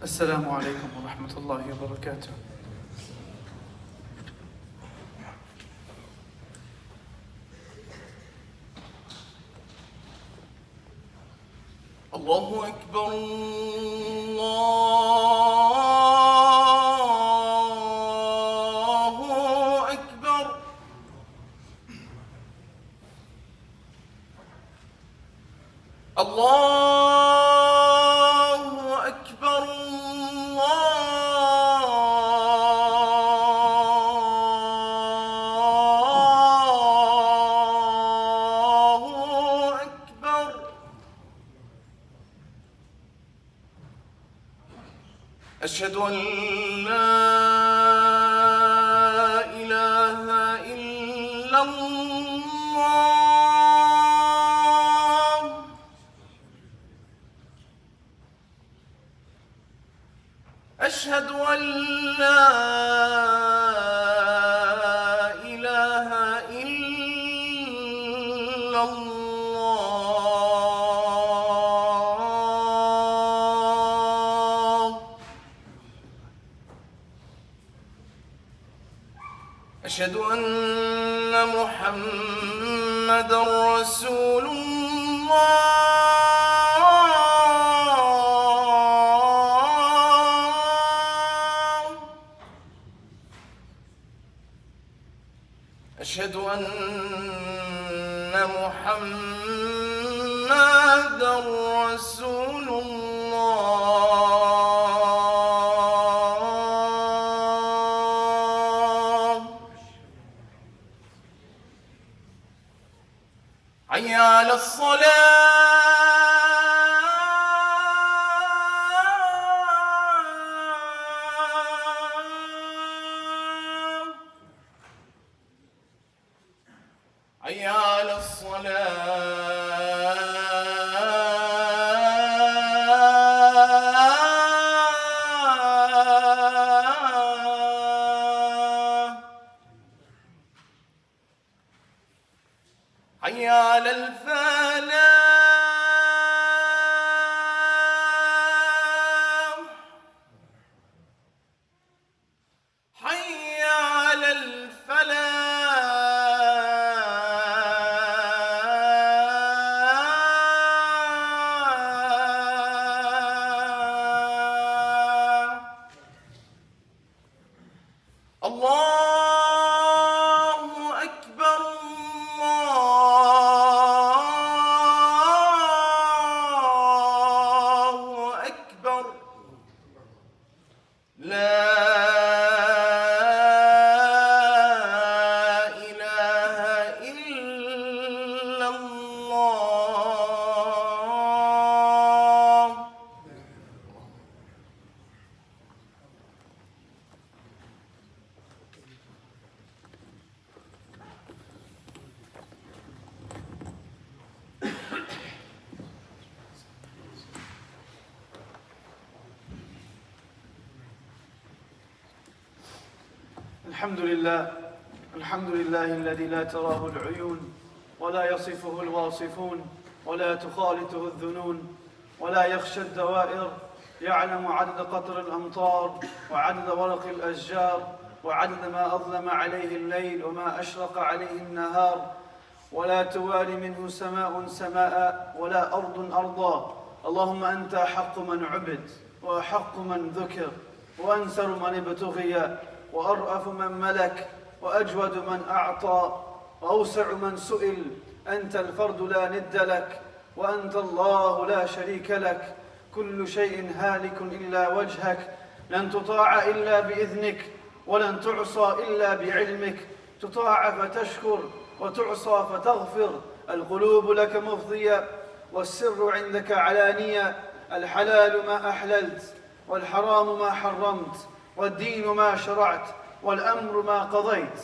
السلام عليكم ورحمة الله وبركاته. الله أكبر الله أكبر الله أكبر الله أكبر. أشهد أن لا إله إلا الله. أشهد أن لا إله إلا الله. أشهد أن محمدًا رسول الله. أشهد أن محمدًا رسول الله. حي على الصلاة. حي على الصلاة. حي على الفلاح. حي على الفلاح. الله أكبر الله أكبر. لا إله إلا الله. الحمد لله الذي لا تراه العيون ولا يصفه الواصفون ولا تخالطه الذنون ولا يخشى الدوائر، يعلم عدد قطر الأمطار وعدد ورق الأشجار وعدد ما أظلم عليه الليل وما أشرق عليه النهار، ولا توالي منه سماء سماء ولا أرض أرضا. اللهم أنت أحق من عبد وأحق من ذكر وأنسر من ابتغي وأرأف من ملك وأجود من أعطى وأوسع من سئل. أنت الفرد لا ند لك وأنت الله لا شريك لك. كل شيء هالك إلا وجهك، لن تطاع إلا بإذنك ولن تعصى إلا بعلمك. تطاع فتشكر وتعصى فتغفر. القلوب لك مفضية والسر عندك علانية. الحلال ما أحللت والحرام ما حرمت والدين ما شرعت والأمر ما قضيت.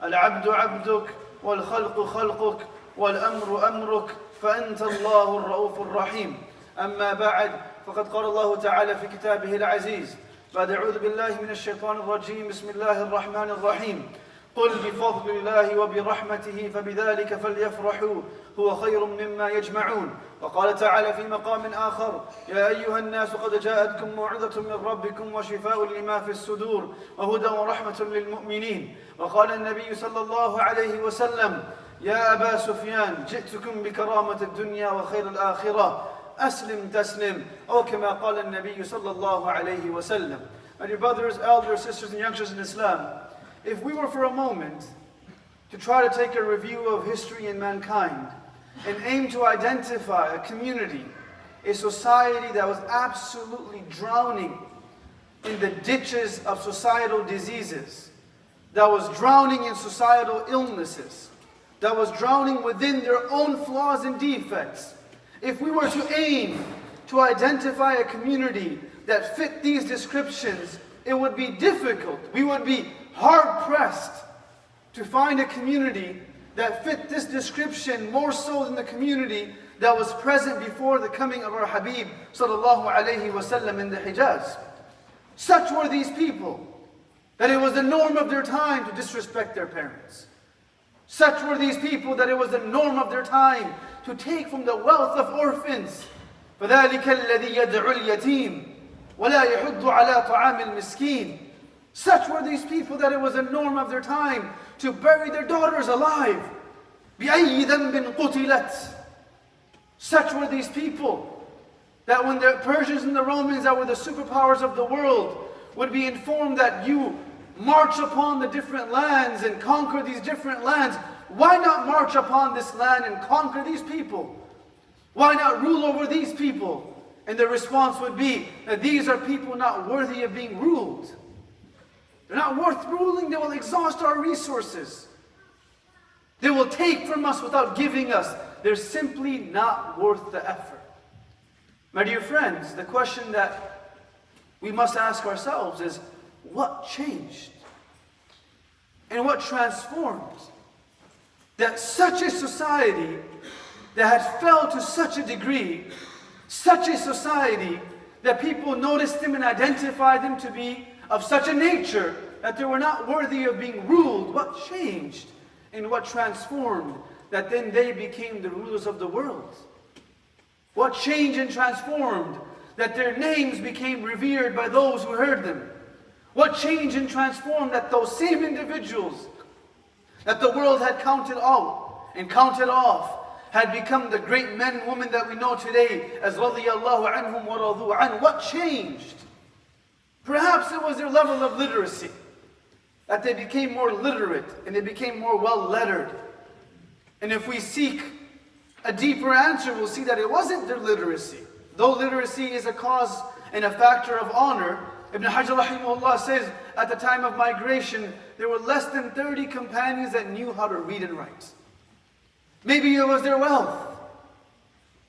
العبد عبدك والخلق خلقك والأمر أمرك، فأنت الله الرؤوف الرحيم. أما بعد، فقد قال الله تعالى في كتابه العزيز بعد أعوذ بالله من الشيطان الرجيم، بسم الله الرحمن الرحيم. قل بفضل الله وبرحمته فبذلك فليفرحوا هو خير مما يجمعون. وقال تعالى في مقام آخر: يا أيها الناس قد جاءتكم موعظة من ربكم وشفاء لما في الصدور وهدى ورحمة للمؤمنين. وقال النبي صلى الله عليه وسلم: يا أبا سفيان جئتكم بكرامة الدنيا وخير الآخرة أسلم تسلم. أو كما قال النبي صلى الله عليه وسلم. And your brothers, elders, sisters and youngsters in Islam, if we were for a moment to try to take a review of history and mankind and aim to identify a community, a society that was absolutely drowning in the ditches of societal diseases, that was drowning in societal illnesses, that was drowning within their own flaws and defects, if we were to aim to identify a community that fit these descriptions, it would be difficult. We would be hard-pressed to find a community that fit this description more so than the community that was present before the coming of our Habib sallallahu alayhi wasallam in the Hijaz. Such were these people that it was the norm of their time to disrespect their parents. Such were these people that it was the norm of their time to take from the wealth of orphans. فَذَلِكَ الَّذِي يَدْعُ الْيَتِيمِ وَلَا يَحُضُّ عَلَىٰ طَعَامِ الْمِسْكِينِ. Such were these people that it was a norm of their time to bury their daughters alive. بِأَيِّ ذَنْبٍ قُتِلَتْ. Such were these people that when the Persians and the Romans, that were the superpowers of the world, would be informed that you march upon the different lands and conquer these different lands, why not march upon this land and conquer these people? Why not rule over these people? And the response would be that these are people not worthy of being ruled. They're not worth ruling. They will exhaust our resources. They will take from us without giving us. They're simply not worth the effort. My dear friends, the question that we must ask ourselves is, what changed? And what transformed? That such a society that had fell to such a degree, such a society that people noticed them and identified them to be of such a nature that they were not worthy of being ruled. What changed and what transformed that then they became the rulers of the world? What changed and transformed that their names became revered by those who heard them? What changed and transformed that those same individuals that the world had counted out and counted off had become the great men and women that we know today as radiyallahu anhum wa radu an? What changed? Perhaps it was their level of literacy, that they became more literate and they became more well-lettered. And if we seek a deeper answer, we'll see that it wasn't their literacy. Though literacy is a cause and a factor of honor, Ibn Hajar rahimahullah says, at the time of migration, there were less than 30 companions that knew how to read and write. Maybe it was their wealth.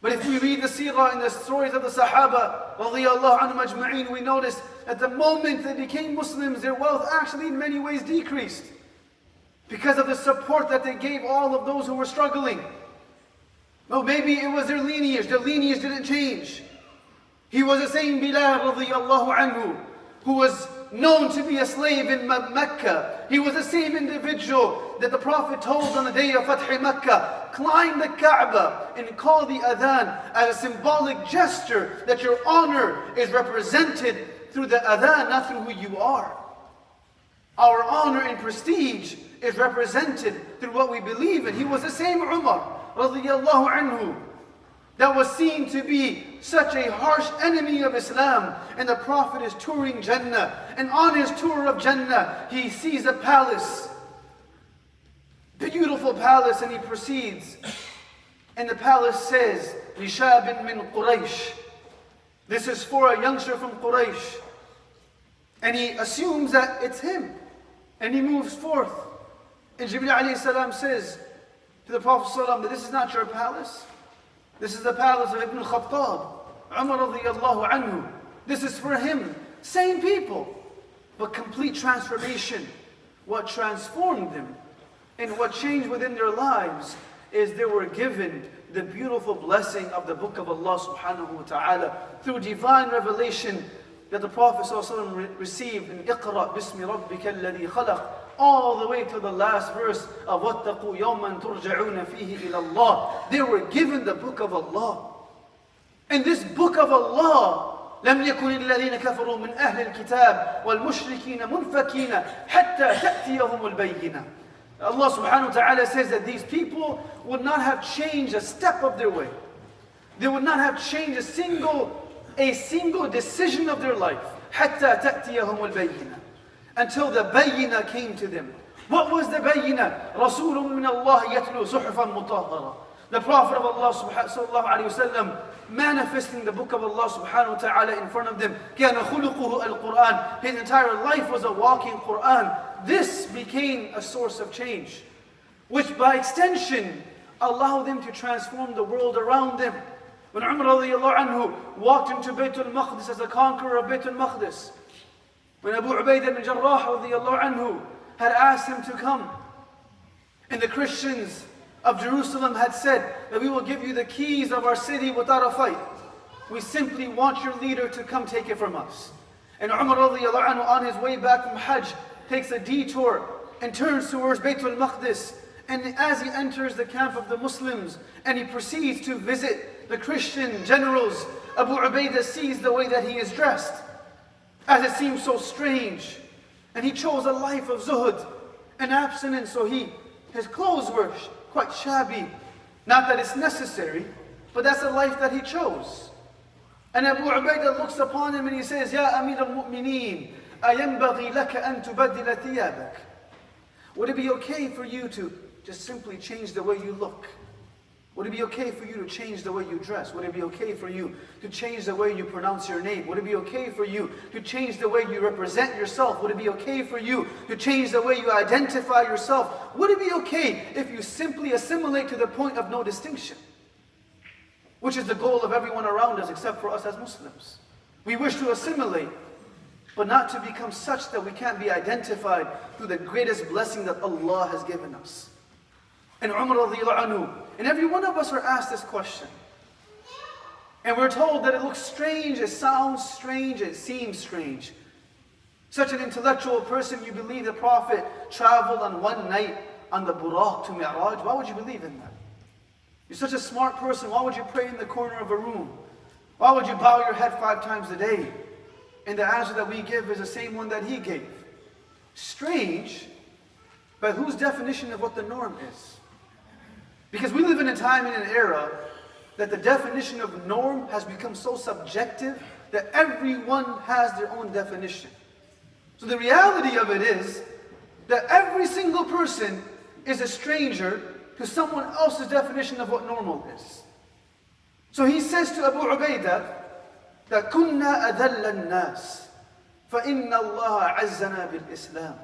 But if we read the seerah and the stories of the Sahaba, radiyallahu anhum ajma'een, we notice that the moment they became Muslims, their wealth actually in many ways decreased, because of the support that they gave all of those who were struggling. Well, maybe it was their lineage. Their lineage didn't change. He was the same Bilal radiyallahu anhu, who was known to be a slave in Mecca. He was the same individual that the Prophet told on the day of Fath Mecca, climb the Kaaba and call the adhan as a symbolic gesture that your honor is represented through the adhan, not through who you are. Our honor and prestige is represented through what we believe in. He was the same Umar radiyallahu anhu that was seen to be such a harsh enemy of Islam, and the Prophet is touring Jannah, and on his tour of Jannah he sees a palace, beautiful palace, and he proceeds, and the palace says, لِشَابٍ مِّن قُرَيْشٍ. This is for a youngster from Quraysh, and he assumes that it's him, and he moves forth, and Jibreel alayhi salam says to the Prophet sallam that this is not your palace. This is the palace of Ibn Khattab, Umar radiyallahu anhu. This is for him. Same people, but complete transformation. What transformed them and what changed within their lives is they were given the beautiful blessing of the book of Allah subhanahu wa ta'ala through divine revelation that the Prophet sallallahu alaihi wasallam received in Iqra bismi rabbika alladhi khalaq. all the way to the last verse of وَاتَّقُوا يَوْمًا تُرْجَعُونَ فِيهِ إِلَى اللَّهِ. They were given the book of Allah. And this book of Allah, لم يكن الذين كفروا من أهل الكتاب والمشركين منفكين حتى تأتيهم البينة. Allah subhanahu wa ta'ala says that these people would not have changed a step of their way. They would not have changed a single decision of their life. حتى تأتيهم البينة. Until the bayina came to them. What was the bayina? رسول من الله يتلو صحفا مطهرة. The Prophet of Allah sallallahu alayhi wasallam manifesting the book of Allah subhanahu wa ta'ala in front of them. كان خلقه القرآن. His entire life was a walking Quran. This became a source of change, which by extension allowed them to transform the world around them. When Umar radiallahu anhu walked into Bayt al-Maqdis as the conqueror of Bayt al-Maqdis, when Abu Ubaidah ibn Jarrah radiallahu anhu had asked him to come, and the Christians of Jerusalem had said that we will give you the keys of our city without a fight. We simply want your leader to come take it from us. And Umar radiallahu anhu on his way back from Hajj takes a detour and turns towards Bayt al-Maqdis. And as he enters the camp of the Muslims and he proceeds to visit the Christian generals, Abu Ubaidah sees the way that he is dressed, as it seems so strange. And he chose a life of zuhud and abstinence, so his clothes were quite shabby. Not that it's necessary, but that's the life that he chose. And Abu Ubaidah looks upon him and he says, Ya Amir al-Mu'mineen, أَيَنْبَغِي لَكَ أَن تُبَدِّلَ ثِيَابَكَ. Would it be okay for you to just simply change the way you look? Would it be okay for you to change the way you dress? Would it be okay for you to change the way you pronounce your name? Would it be okay for you to change the way you represent yourself? Would it be okay for you to change the way you identify yourself? Would it be okay if you simply assimilate to the point of no distinction? Which is the goal of everyone around us except for us as Muslims. We wish to assimilate, but not to become such that we can't be identified through the greatest blessing that Allah has given us. And Umar radiallahu anhu, and every one of us are asked this question. And we're told that it looks strange, it sounds strange, it seems strange. Such an intellectual person, you believe the Prophet traveled on one night on the Buraq to Mi'raj? Why would you believe in that? You're such a smart person, why would you pray in the corner of a room? Why would you bow your head 5 times a day? And the answer that we give is the same one that he gave. Strange, but whose definition of what the norm is? Because we live in a time and an era that the definition of norm has become so subjective that everyone has their own definition. So the reality of it is that every single person is a stranger to someone else's definition of what normal is. So he says to Abu Ubaidah that كُنَّا أَذَلَّ النَّاسِ فَإِنَّ اللَّهَ عَزَّنَا بِالْإِسْلَامِ.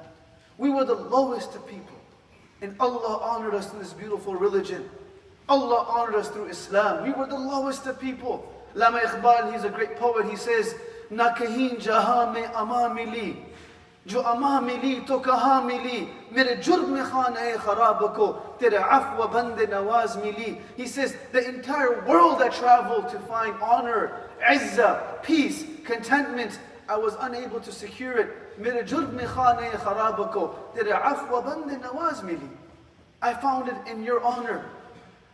We were the lowest of people. And Allah honored us through this beautiful religion. Allah honored us through Islam. We were the lowest of people. Lama Iqbal, he's a great poet, he says, Na kahin jahan mein amami li, jo amami li to kahan mili, mere jurm mein khana-e kharab ko, tere afwa bande nawaz mili. He says, the entire world I traveled to find honor, izzah, peace, contentment, I was unable to secure it. Mere jurm mein khana-e kharab ko, tere afwa bande nawaz mili. I found it in your honor.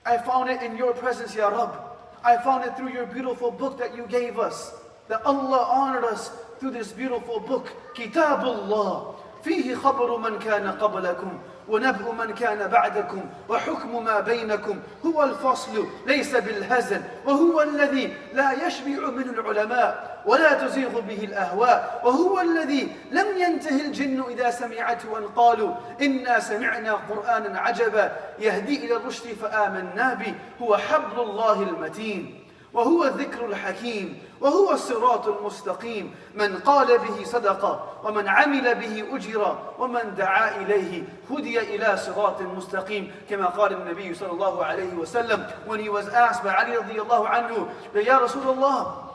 I found it in your presence, Ya Rabb. I found it through your beautiful book that you gave us. That Allah honored us through this beautiful book. Kitabullah. فيه خبر من كان قبلكم ونبأ من كان بعدكم وحكم ما بينكم هو الفصل ليس بالهزل وهو الذي لا يشبع منه العلماء ولا تزيغ به الأهواء وهو الذي لم ينته الجن إذا سمعته أن قالوا إنا سمعنا قرآنا عجبا يهدي إلى الرشد فآمنا به هو حبل الله المتين وهو الذكر الحكيم وهو الصراط المستقيم من قال به صدق ومن عمل به أجر ومن دعا إليه هدي إلى صراط مستقيم كما قال النبي صلى الله عليه وسلم when he was asked by Ali رضي الله عنه Ya Rasulullah,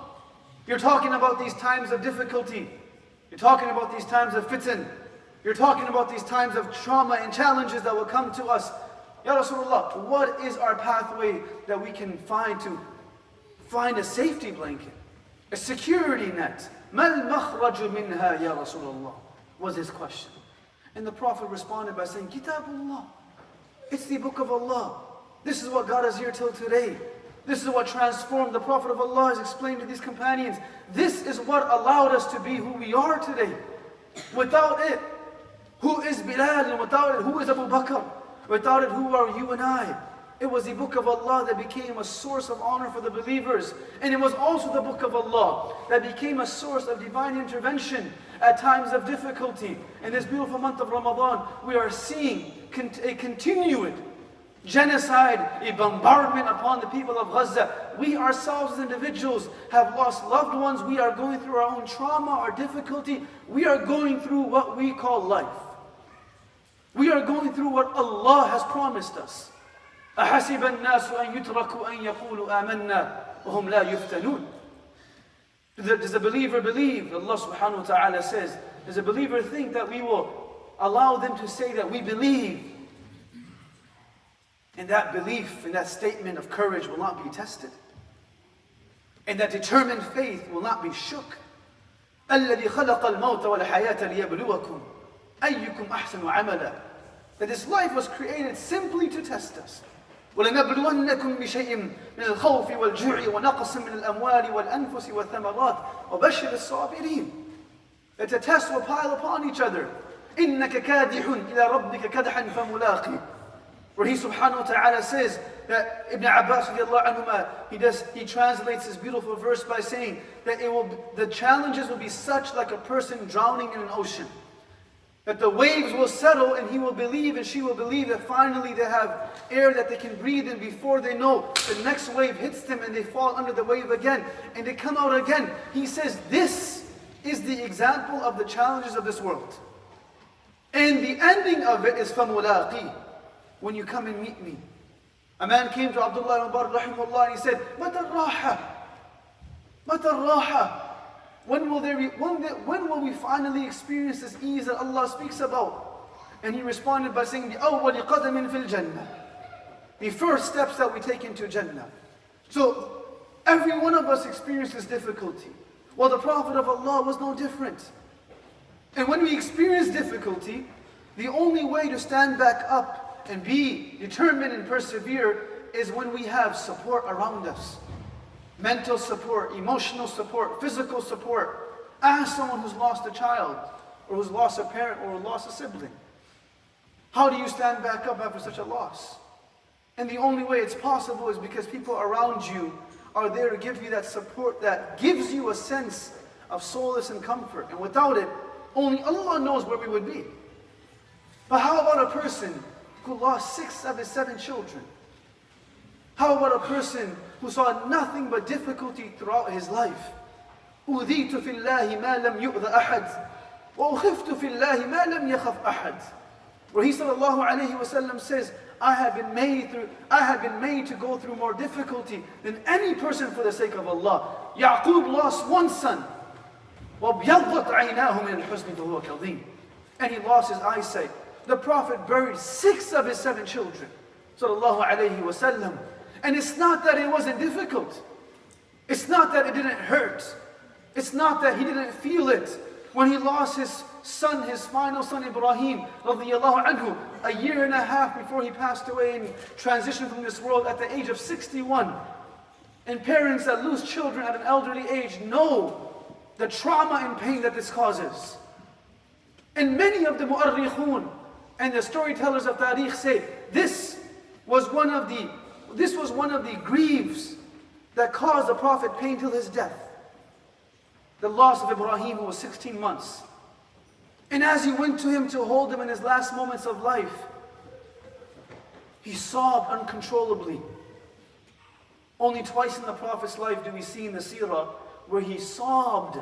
you're talking about these times of difficulty, you're talking about these times of fitan, you're talking about these times of trauma and challenges that will come to us. Ya Rasulullah, what is our pathway that we can find to find a safety blanket, a security net? Mal makhraju minha ya Rasulullah, was his question. And the Prophet responded by saying, Kitabullah. It's the book of Allah. This is what got us here till today. This is what transformed. The Prophet of Allah has explained to these companions, this is what allowed us to be who we are today. Without it, who is Bilal? And without it, who is Abu Bakr? Without it, who are you and I? It was the book of Allah that became a source of honor for the believers. And it was also the book of Allah that became a source of divine intervention at times of difficulty. In this beautiful month of Ramadan, we are seeing a continued genocide, a bombardment upon the people of Gaza. We ourselves as individuals have lost loved ones. We are going through our own trauma, our difficulty. We are going through what we call life. We are going through what Allah has promised us. أَحَسِبَ النَّاسُ أَن يُتْرَكُوا أَن يَقُولُوا آمَنَّا وَهُمْ لَا يُفْتَنُونَ. Does a believer believe? Allah subhanahu wa ta'ala says, does a believer think that we will allow them to say that we believe? And that belief and that statement of courage will not be tested. And that determined faith will not be shook. الَّذِي خَلَقَ الْمَوْتَ وَالْحَيَاةَ لِيَبْلُوَكُمْ أَيُّكُمْ أَحْسَنُ عَمَلًا. That this life was created simply to test us. وَلَنَبْلُوَنَّكُمْ بِشَيْءٍ مِنَ الْخَوْفِ وَالْجُوعِ وَنَقْصٍ مِنَ الْأَمْوَالِ وَالْأَنفُسِ وَالثَّمَرَاتِ وَبَشِّرِ الصَّابِرِينَ. That the tests will pile upon each other. إِنَّكَ كَادِحٌ إِلَى رَبِّكَ كَدْحًا فَمُلَاقِيهِ. Where he subhanahu wa ta'ala says that Ibn Abbas radiallahu anhuma, he translates this beautiful verse by saying that the challenges will be such like a person drowning in an ocean. That the waves will settle and he will believe and she will believe that finally they have air that they can breathe, and before they know, the next wave hits them and they fall under the wave again and they come out again. He says this is the example of the challenges of this world. And the ending of it is فَمُلَاقِي. When you come and meet me. A man came to Abdullah ibn Mubarak rahimahullah and he said, مَتَى الرَّاحَةِ مَتَى الرَّاحَةِ. When will we finally experience this ease that Allah speaks about? And he responded by saying, بِأَوَّلِ قَدَمٍ فِي الْجَنَّةِ. The first steps that we take into Jannah. So every one of us experiences difficulty. Well, the Prophet of Allah was no different. And when we experience difficulty, the only way to stand back up and be determined and persevere is when we have support around us. Mental support, emotional support, physical support. Ask someone who's lost a child, or who's lost a parent, or lost a sibling. How do you stand back up after such a loss? And the only way it's possible is because people around you are there to give you that support that gives you a sense of solace and comfort. And without it, only Allah knows where we would be. But how about a person who lost 6 of his 7 children? How about a person who saw nothing but difficulty throughout his life? أُوذِيتُ فِي اللَّهِ مَا لَمْ يُؤْذَ أَحَدٍ وَأُخِفْتُ فِي اللَّهِ مَا لَمْ يَخَفْ أَحَدٍ. Where he sallallahu alayhi wa sallam says, I have been made to go through more difficulty than any person for the sake of Allah. Yaqub lost 1 son. وَابْيَضَّتْ عَيْنَاهُ مِنَ الْحُزْنِ فَهُوَ كَظِيمٌ. And he lost his eyesight. The Prophet buried 6 of his 7 children. Sallallahu alayhi wa sallam. And it's not that it wasn't difficult. It's not that it didn't hurt. It's not that he didn't feel it. When he lost his son, his final son Ibrahim, radiyallahu anhu, a year and a half before he passed away and transitioned from this world at the age of 61. And parents that lose children at an elderly age know the trauma and pain that this causes. And many of the mu'arrikhun and the storytellers of Tariq say this was one of the griefs that caused the Prophet pain till his death. The loss of Ibrahim, who was 16 months. And as he went to him to hold him in his last moments of life, he sobbed uncontrollably. Only twice in the Prophet's life do we see in the seerah where he sobbed,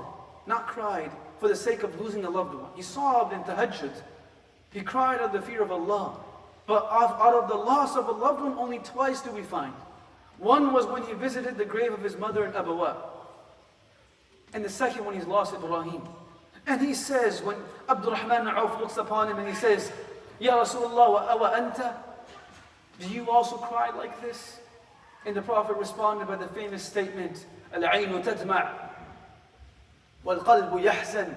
not cried, for the sake of losing a loved one. He sobbed in tahajjud. He cried out of the fear of Allah. But out of the loss of a loved one, only twice do we find. One was when he visited the grave of his mother in Abawa. And the second when he's lost Ibrahim. And he says, when Abdul Rahman Auf looks upon him and he says, Ya Rasulullah wa anta, do you also cry like this? And the Prophet responded by the famous statement, Al-aynu tadma' wal-qalbu yahzan.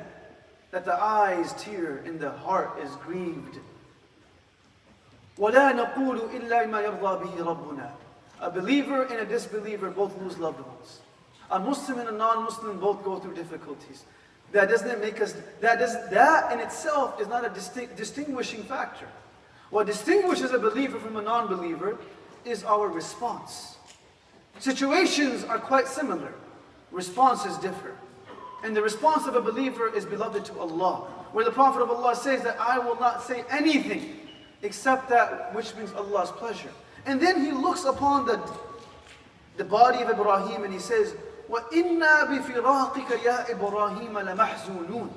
that the eyes tear and the heart is grieved. وَلَا نَقُولُ إِلَّا مَا يَرْضَى بِهِ رَبُّنَا. A believer and a disbeliever both lose loved ones. A Muslim and a non-Muslim both go through difficulties. That doesn't make us, that in itself is not a distinguishing factor. What distinguishes a believer from a non-believer is our response. Situations are quite similar. Responses differ. And the response of a believer is beloved to Allah, where the Prophet of Allah says that I will not say anything except that which brings Allah's pleasure. And then he looks upon the body of Ibrahim and he says, وَإِنَّا بِفِرَاقِكَ يَا إِبْرَاهِيمَ لَمَحْزُونُونَ.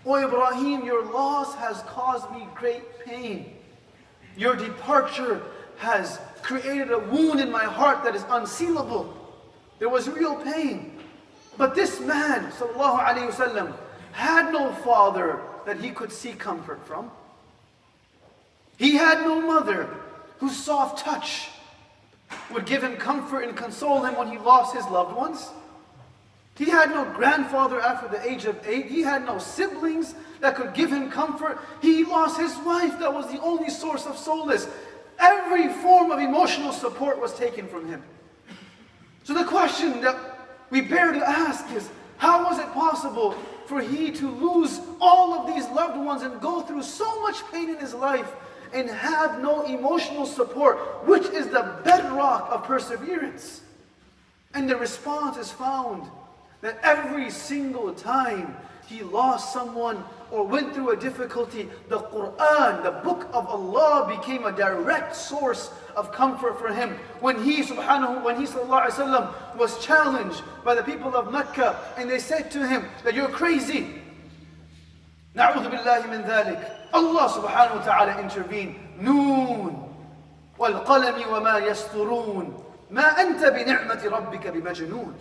O Ibrahim, your loss has caused me great pain. Your departure has created a wound in my heart that is unsealable. There was real pain. But this man, sallallahu alayhi wasallam, had no father that he could seek comfort from. He had no mother whose soft touch would give him comfort and console him when he lost his loved ones. He had no grandfather after the age of 8. He had no siblings that could give him comfort. He lost his wife that was the only source of solace. Every form of emotional support was taken from him. So the question that we bear to ask is, how was it possible for he to lose all of these loved ones and go through so much pain in his life and have no emotional support, which is the bedrock of perseverance? And the response is found that every single time he lost someone or went through a difficulty, the Quran, the book of Allah, became a direct source of comfort for him. When he sallallahu alaihi wasallam was challenged by the people of Mecca and they said to him that you're crazy, na'udhu billahi min dhalik, Allah subhanahu wa ta'ala intervened. Noon wal qalami wa ma yasturun ma anta bi ni'mati rabbika bi majnoon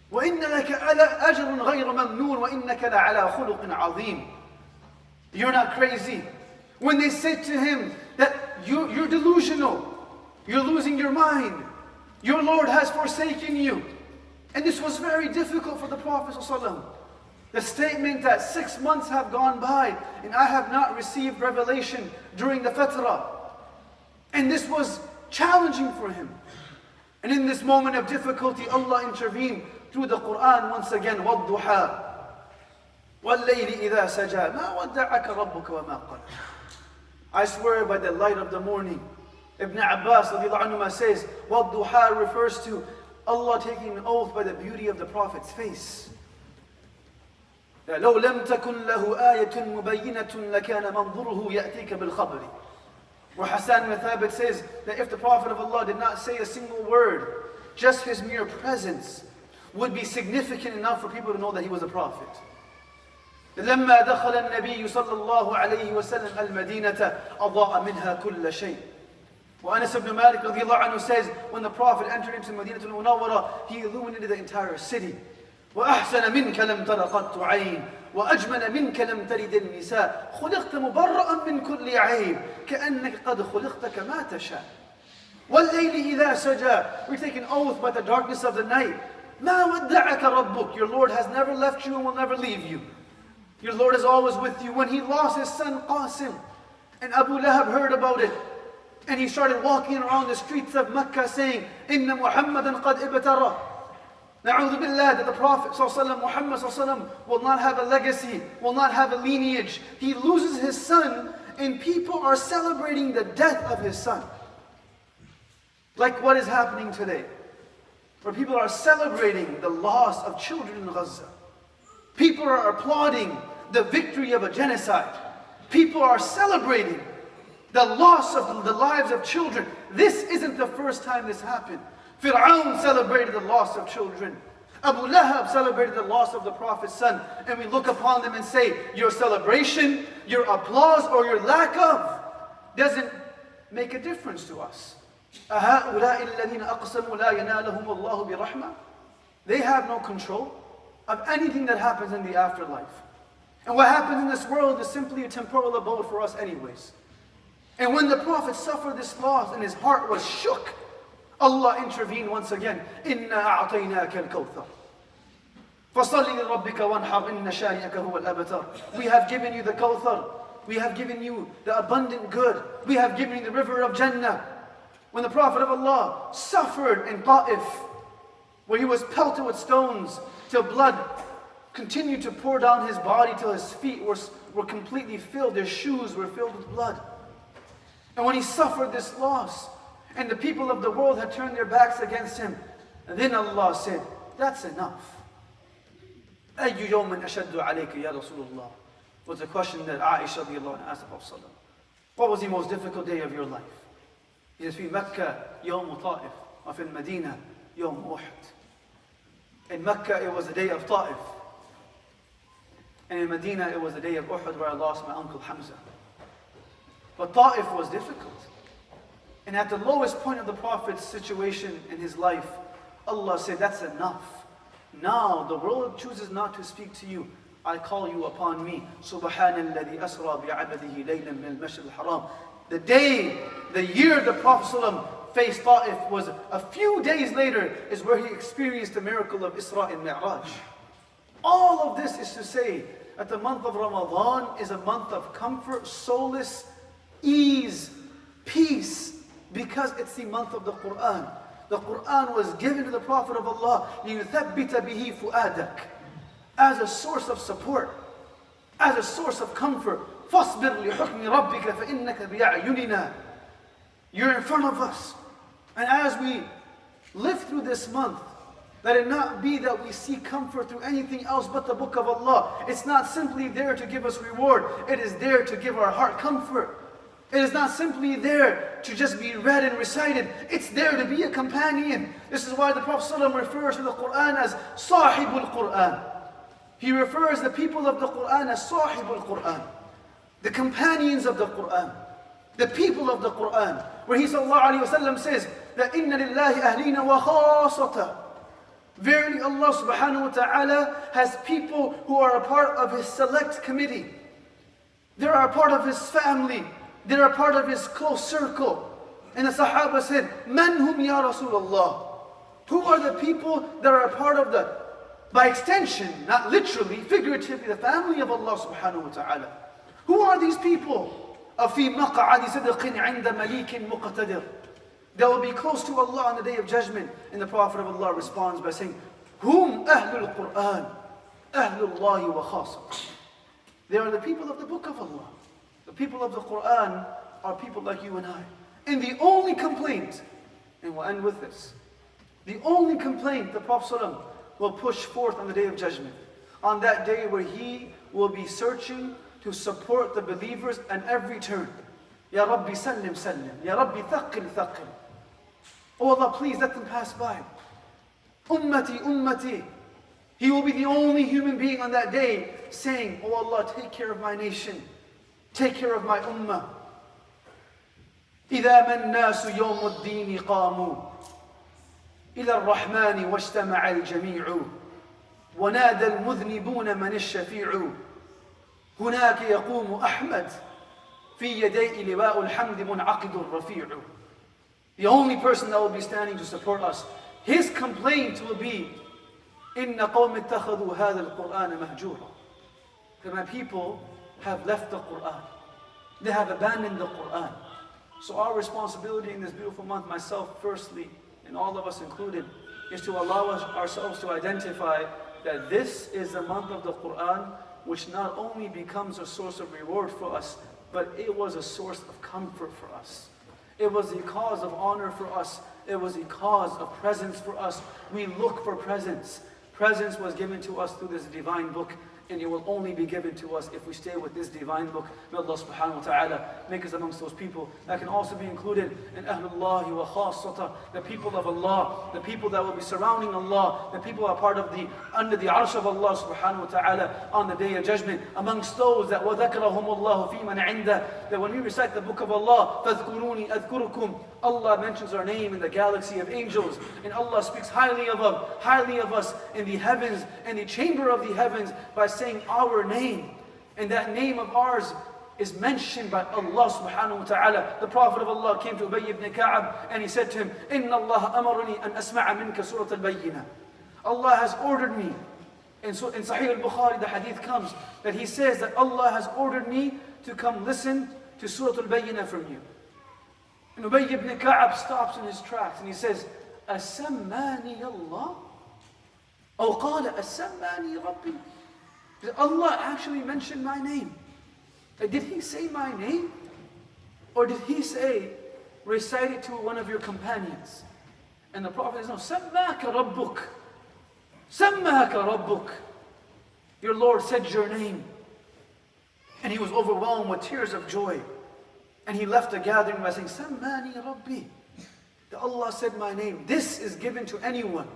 wa inna laka ajrun ghayra mamnoon wa innaka la ala khuluqin azim. You're not crazy. When they said to him that you're delusional, you're losing your mind, your Lord has forsaken you. And this was very difficult for the Prophet ﷺ. The statement that 6 months have gone by and I have not received revelation during the Fatra. And this was challenging for him. And in this moment of difficulty, Allah intervened through the Quran once again. وَالضُّحَى وَاللَّيْلِ إِذَا سَجَى مَا وَدَّعَكَ رَبُّكَ وَمَا قَلَى. I swear by the light of the morning. Ibn Abbas radiallahu anhu says, وَالضُّحَى refers to Allah taking an oath by the beauty of the Prophet's face. لو لم تكن له آية مبينة لكان منظره يأتيك بالخبر. Where Hassan bin Thabit says that if the Prophet of Allah did not say a single word, just his mere presence would be significant enough for people to know that he was a prophet. لما دخل النبي صلى الله عليه وسلم المدينة أضاء منها كل شيء. Anas ibn Malik radiallahu anhu says, when the Prophet entered into Medina al-Munawwara, he illuminated the entire city. وأحسن منك لم تر قط عين وأجمل منك لم تلد النساء خلقت مبرأ من كل عيب كأنك قد خلقت كما تشاء. والليل إذا سجى. We take an oath by the darkness of the night. ما ودعك ربك. Your Lord has never left you and will never leave you. Your Lord is always with you. When he lost his son Qasim and Abu Lahab heard about it, and he started walking around the streets of Mecca saying, إن محمدا قد ابترى. Na'udhu billah, that the Prophet Muhammad will not have a legacy, will not have a lineage. He loses his son and people are celebrating the death of his son. Like what is happening today, where people are celebrating the loss of children in Gaza. People are applauding the victory of a genocide. People are celebrating the loss of the lives of children. This isn't the first time this happened. Fir'aun celebrated the loss of children. Abu Lahab celebrated the loss of the Prophet's son. And we look upon them and say, your celebration, your applause, or your lack of doesn't make a difference to us. أَهَؤُلَاءِ الَّذِينَ أَقْسَمُوا لَا يَنَالَهُمُ اللَّهُ بِرَحْمَةٍ. They have no control of anything that happens in the afterlife. And what happens in this world is simply a temporal abode for us anyways. And when the Prophet suffered this loss and his heart was shook, Allah intervened once again. إِنَّا أَعْطَيْنَاكَ الْكَوْثَرَ فَصَلِّ لِرَبِّكَ وَانْحَرْ إِنَّ شَانِئَكَ هُوَ الْأَبْتَرُ. We have given you the Kawthar. We have given you the abundant good. We have given you the river of Jannah. When the Prophet of Allah suffered in Ta'if, where he was pelted with stones till blood continued to pour down his body till his feet were completely filled, his shoes were filled with blood. And when he suffered this loss, and the people of the world had turned their backs against him, then Allah said, that's enough. أَيُّ يَوْمٍ أَشَدُّ عَلَيْكَ يَا رَسُولُ اللَّهِ was the question that Aisha radiallahu anha asked the Prophet. What was the most difficult day of your life? He says, في مكة يوم طائف وفي المدينة يوم أحد. In Mecca it was the day of Ta'if. And in Medina it was the day of Uhud where I lost my uncle Hamza. But Ta'if was difficult. And at the lowest point of the Prophet's situation in his life, Allah said, that's enough. Now the world chooses not to speak to you. I call you upon me. Subhanalladhi asra bi'abadihi laylan min al-masjid al-haram. The day, the year the Prophet ﷺ faced Ta'if was a few days later is where he experienced the miracle of Isra and Mi'raj. All of this is to say that the month of Ramadan is a month of comfort, solace, ease, peace, because it's the month of the Quran. The Quran was given to the Prophet of Allah لِيُثَبِّتَ بِهِ فُؤَادَكَ, as a source of support, as a source of comfort. فَاصْبِرْ لِحُكْمِ رَبِّكَ فَإِنَّكَ بِأَعْيُنِنَا. You're in front of us. And as we live through this month, let it not be that we seek comfort through anything else but the Book of Allah. It's not simply there to give us reward. It is there to give our heart comfort. It is not simply there to just be read and recited. It's there to be a companion. This is why the Prophet ﷺ refers to the Quran as Sahibul Quran. He refers the people of the Quran as Sahibul Quran, the companions of the Quran, the people of the Quran. Where he ﷺ says that إِنَّ لِلَّهِ أَهْلِينَ وَخَاصَةً. Verily Allah subhanahu wa ta'ala has people who are a part of His select committee. They are a part of His family. They are a part of His close circle. And the Sahaba said, Man hum ya Rasulullah? Who are the people that are a part of the, by extension, not literally, figuratively, the family of Allah subhanahu wa ta'ala? Who are these people? أَفِي مَقْعَدِ صِدْقٍ عِنْدَ مَلِيكٍ مُقْتَدِرٍ. They will be close to Allah on the day of judgment. And the Prophet of Allah responds by saying, Hum ahlul Quran, ahlullahi wa khasa. They are the people of the Book of Allah. The people of the Quran are people like you and I. And the only complaint, and we'll end with this, the only complaint the Prophet ﷺ will push forth on the day of judgment, on that day where he will be searching to support the believers at every turn. Ya Rabbi sallim sallim, Ya Rabbi thaqil thaqil. Oh Allah, please let them pass by. Ummati, ummati. He will be the only human being on that day saying, Oh Allah, take care of my nation. Take care of my ummah. إِذَا مَا النَّاسُ يَوْمُ الدِّينِ قَامُوا إِلَى الرَّحْمَنِ وَاجْتَمَعَ الْجَمِيعُ وَنَادَى الْمُذْنِبُونَ مَنِ الشَّفِيعُ هُنَاكَ يَقُومُ أَحْمَدُ فِي يَدَيْهِ لِوَاءُ الْحَمْدِ مُنْعَقِدُ الرَّفِيعُ. The only person that will be standing to support us, his complaint will be, إِنَّ قَوْمِ اتَّخَذُوا هَذَا الْقُرْآنَ مَهْجُورًا. That my people have left the Quran. They have abandoned the Quran. So our responsibility in this beautiful month, myself firstly, and all of us included, is to allow ourselves to identify that this is the month of the Quran, which not only becomes a source of reward for us, but it was a source of comfort for us. It was a cause of honor for us. It was a cause of presence for us. We look for presence. Presence was given to us through this divine book, and it will only be given to us if we stay with this divine book. May Allah subhanahu wa ta'ala make us amongst those people that can also be included in Ahlullahi wa Khassata, the people of Allah, the people that will be surrounding Allah, the people who are part of under the arsh of Allah subhanahu wa ta'ala on the day of judgment, amongst those that وَذَكْرَهُمُ اللَّهُ فِي مَنْ عِنْدَهُ, that when we recite the book of Allah, فَاذْكُرُونِي أَذْكُرُكُمْ, Allah mentions our name in the galaxy of angels, and Allah speaks highly of us in the heavens, in the chamber of the heavens, by saying our name. And that name of ours is mentioned by Allah subhanahu wa ta'ala. The Prophet of Allah came to Ubay ibn Ka'ab and he said to him, Inna Allah amarani an asma'a minka surat al-bayyina. Allah has ordered me And so in Sahih al-Bukhari, the hadith comes that he says that Allah has ordered me to come listen to Surah Al-Bayyinah from you. And Ubay ibn Ka'ab stops in his tracks and he says, Asammani Allah? Or qala Asammani Rabbi? Did Allah actually mention my name? Like, did he say my name? Or did he say, recite it to one of your companions? And the Prophet says, no, Sammaka Rabbuk. Sammaka Rabbuk. Your Lord said your name. And he was overwhelmed with tears of joy. And he left the gathering by saying, Sammani Rabbi. That Allah said my name. This is given to anyone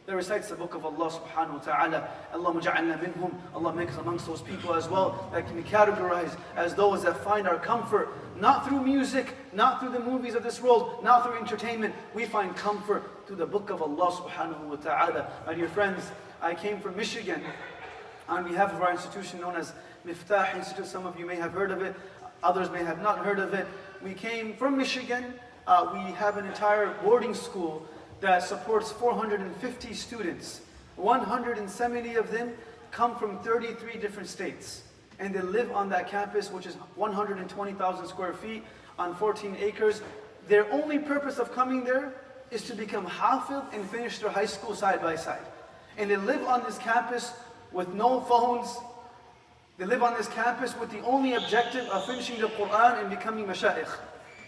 that recites the book of Allah subhanahu wa ta'ala. Allahumma ja'alna minhum. Allah makes us amongst those people as well that can be categorized as those that find our comfort, not through music, not through the movies of this world, not through entertainment. We find comfort through the book of Allah subhanahu wa ta'ala. My dear friends, I came from Michigan on behalf of our institution known as Miftaah Institute. Some of you may have heard of it, others may have not heard of it. We came from Michigan. We have an entire boarding school that supports 450 students. 170 of them come from 33 different states. And they live on that campus, which is 120,000 square feet on 14 acres. Their only purpose of coming there is to become hafiz and finish their high school side by side. And they live on this campus with no phones. They live on this campus with the only objective of finishing the Quran and becoming mashayikh.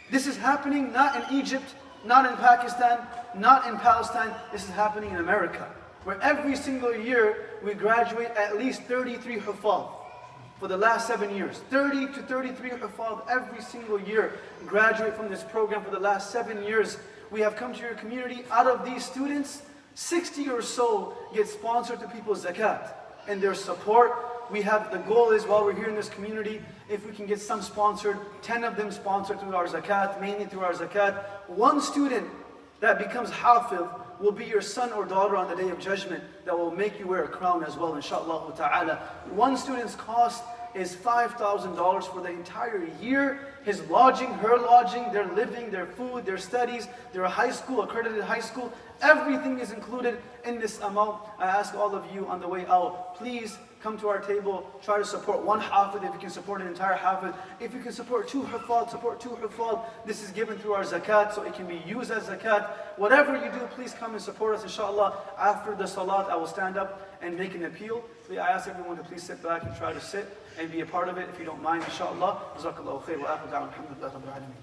This is happening not in Egypt, not in Pakistan, not in Palestine. This is happening in America, where every single year we graduate at least 33 hufaz. For the last 7 years, 30 to 33 hufaz every single year graduate from this program. For the last 7 years, we have come to your community. Out of these students, 60 or so get sponsored to people's zakat. And their support, we have, the goal is while we're here in this community, if we can get some sponsored, 10 of them sponsored through our zakat, mainly through our zakat. One student that becomes hafiz will be your son or daughter on the Day of Judgment that will make you wear a crown as well, inshallah ta'ala. One student's cost is $5,000 for the entire year. His lodging, her lodging, their living, their food, their studies, their high school, accredited high school, everything is included in this amount. I ask all of you on the way out, please come to our table, try to support one hafiz if you can support an entire hafiz. If you can support 2 hufaz, support 2 hufaz. This is given through our zakat, so it can be used as zakat. Whatever you do, please come and support us, inshallah. After the salat, I will stand up and make an appeal. I ask everyone to please sit back and try to sit and be a part of it if you don't mind, inshallah. Jazakallahu khair wa akhu da'wan, alhamdulillah rabbil alameen.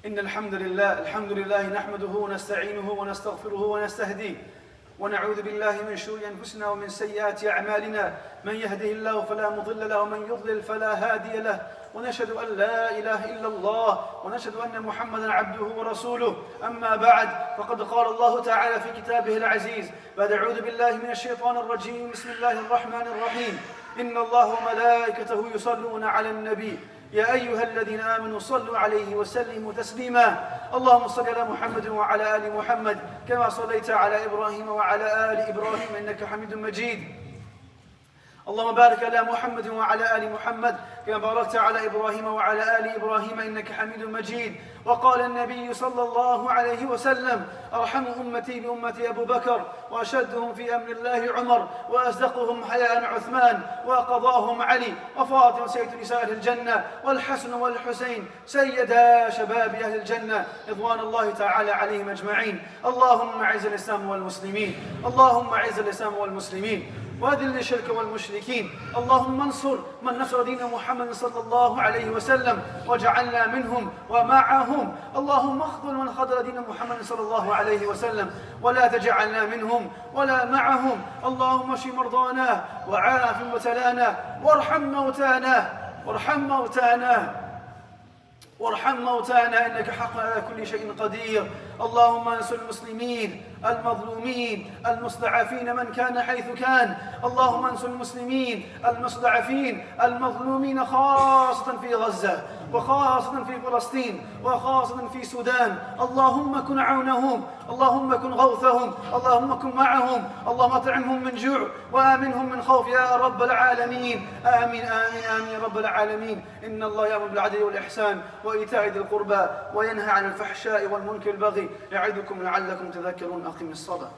إن الحمد لله نحمده ونستعينه ونستغفره ونستهديه ونعوذ بالله من شرور أنفسنا ومن سيئات أعمالنا من يهده الله فلا مضل له ومن يضلل فلا هادي له ونشهد أن لا إله إلا الله ونشهد أن محمدا عبده ورسوله أما بعد فقد قال الله تعالى في كتابه العزيز بعد أعوذ بالله من الشيطان الرجيم بسم الله الرحمن الرحيم إن الله وملائكته يصلون على النبي يا أيها الذين آمنوا صلوا عليه وسلموا تسليما اللهم صل على محمد وعلى آل محمد كما صليت على إبراهيم وعلى آل إبراهيم إنك حميد مجيد اللهم بارك على محمد وعلى آل محمد كما باركت على إبراهيم وعلى آل إبراهيم إنك حميد مجيد وقال النبي صلى الله عليه وسلم أرحم أمتي بأمتي أبو بكر وأشدهم في أمر الله عمر وأصدقهم حياء عثمان وقضاهم علي وفاطمة سيد نساء أهل الجنة والحسن والحسين سيدا شباب أهل الجنة رضوان الله تعالى عليهم أجمعين اللهم أعز الإسلام والمسلمين اللهم أعز الإسلام والمسلمين وأذل الشرك والمشركين اللهم انصر من نصر دين محمد صلى الله عليه وسلم وجعلنا منهم ومعهم اللهم اخذل من خذل دين محمد صلى الله عليه وسلم ولا تجعلنا منهم ولا معهم اللهم اشف مرضانا وعاف مبتلانا وارحم موتانا إنك حق على كل شيء قدير اللهم انصر المسلمين المظلومين المستضعفين من كان حيث كان. اللهم انصر المسلمين المستضعفين المظلومين خاصة في غزة وخاصة في فلسطين وخاصة في السودان. اللهم كن عونهم، اللهم كن غوثهم، اللهم كن معهم، اللهم اطعمهم من جوع وآمنهم من خوف يا رب العالمين. آمين آمين آمين يا رب العالمين. إن الله يأمر بالعدل والإحسان وإيتاء ذي القربى وينهى عن الفحشاء والمنكر والبغي يعظكم لعلكم تذكرون. أقم الصلاة.